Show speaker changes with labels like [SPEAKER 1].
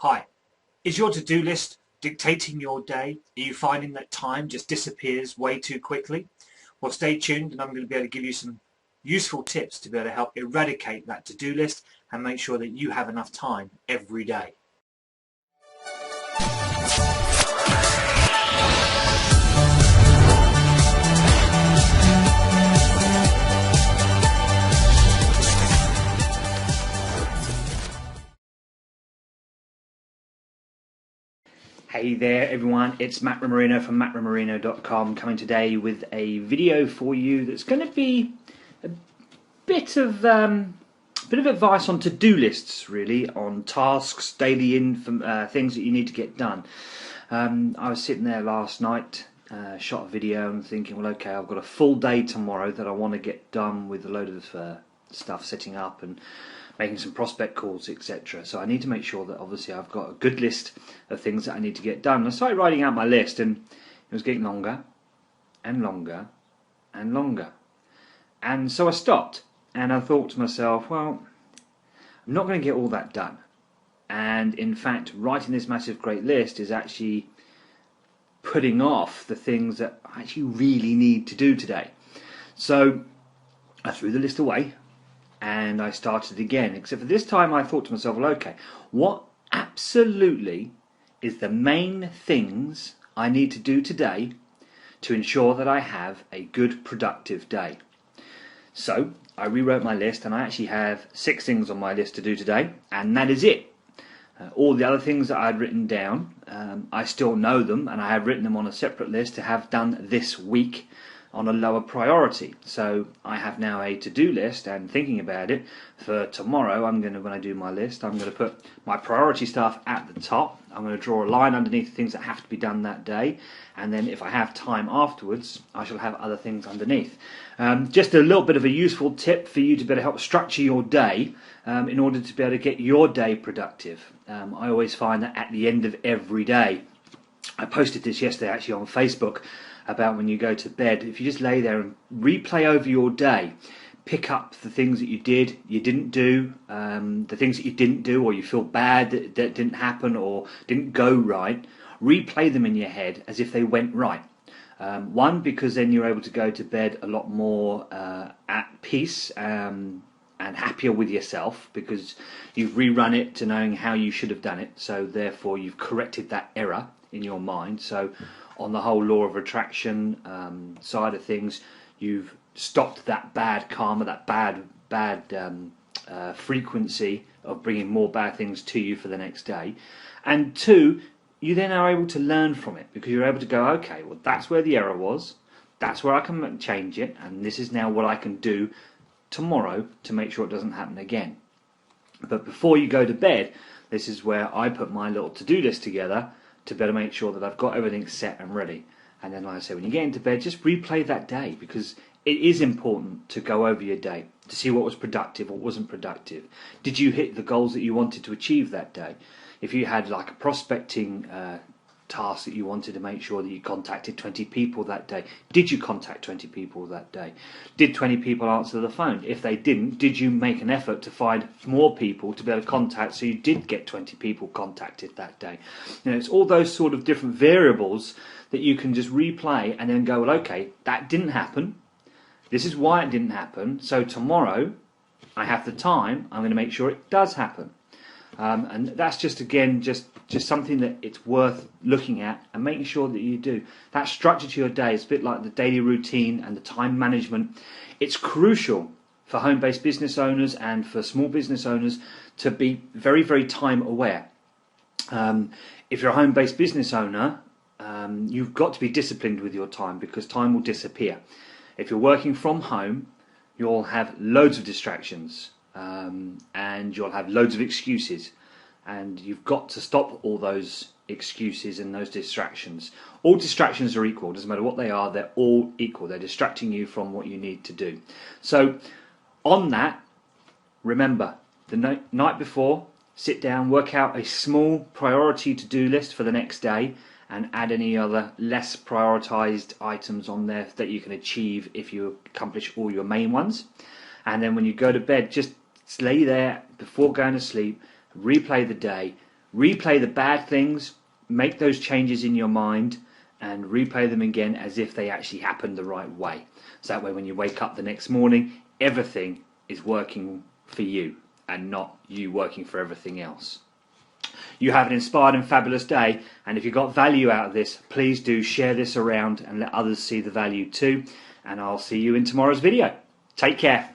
[SPEAKER 1] Hi, is your to-do list dictating your day? Are you finding that time just disappears way too quickly? Well, stay tuned and I'm going to be able to give you some useful tips to be able to help eradicate that to-do list and make sure that you have enough time every day.
[SPEAKER 2] Hey there everyone, it's Matt Ramarino from mattramarino.com coming today with a video for you that's going to be a bit of advice on to-do lists, really, on tasks, daily things that you need to get done. I was sitting there last night, shot a video and thinking, well, okay, I've got a full day tomorrow that I want to get done with a load of stuff, setting up and making some prospect calls, etc. So I need to make sure that obviously I've got a good list of things that I need to get done. And I started writing out my list and it was getting longer and longer and longer. And so I stopped and I thought to myself, well, I'm not going to get all that done. And in fact, writing this massive great list is actually putting off the things that I actually really need to do today. So I threw the list away and I started again, except for this time I thought to myself, well, okay, what absolutely is the main things I need to do today to ensure that I have a good productive day? So I rewrote my list and I actually have 6 things on my list to do today, and that is it. All the other things that I'd written down, I still know them and I have written them on a separate list to have done this week on a lower priority. So I have now a to-do list, and thinking about it, for tomorrow when I do my list, I'm going to put my priority stuff at the top. I'm going to draw a line underneath things that have to be done that day, and then if I have time afterwards, I shall have other things underneath. Just a little bit of a useful tip for you to be able to help structure your day in order to be able to get your day productive. I always find that at the end of every day, I posted this yesterday actually on Facebook, about when you go to bed, if you just lay there and replay over your day, pick up the things that you did, you didn't do, the things that you didn't do or you feel bad that didn't happen or didn't go right, replay them in your head as if they went right. One, because then you're able to go to bed a lot more at peace and happier with yourself, because you've rerun it to knowing how you should have done it, so therefore you've corrected that error in your mind. So on the whole law of attraction side of things, you've stopped that bad karma, that bad frequency of bringing more bad things to you for the next day. And 2, you then are able to learn from it, because you're able to go, okay, well, that's where the error was, that's where I can change it, and this is now what I can do tomorrow to make sure it doesn't happen again. But before you go to bed, this is where I put my little to-do list together to better make sure that I've got everything set and ready. And then, like I say, when you get into bed, just replay that day, because it is important to go over your day to see what was productive, what wasn't productive. Did you hit the goals that you wanted to achieve that day? If you had like a prospecting task that you wanted to make sure that you contacted 20 people that day, did you contact 20 people that day? Did 20 people answer the phone? If they didn't, did you make an effort to find more people to be able to contact so you did get 20 people contacted that day? You know, it's all those sort of different variables that you can just replay and then go, well, okay, that didn't happen, this is why it didn't happen, so tomorrow I have the time, I'm going to make sure it does happen. And that's just, again, just something that it's worth looking at and making sure that you do. That structure to your day is a bit like the daily routine and the time management. It's crucial for home-based business owners and for small business owners to be very, very time aware. If you're a home-based business owner, you've got to be disciplined with your time, because time will disappear. If you're working from home, you'll have loads of distractions. And you'll have loads of excuses, and you've got to stop all those excuses and those distractions. All distractions are equal, doesn't matter what they are, they're all equal. They're distracting you from what you need to do. So on that, remember, the night before, sit down, work out a small priority to-do list for the next day, and add any other less prioritized items on there that you can achieve if you accomplish all your main ones. And then when you go to bed, just lay there before going to sleep, replay the day, replay the bad things, make those changes in your mind, and replay them again as if they actually happened the right way. So that way when you wake up the next morning, everything is working for you and not you working for everything else. You have an inspired and fabulous day, and if you got value out of this, please do share this around and let others see the value too, and I'll see you in tomorrow's video. Take care.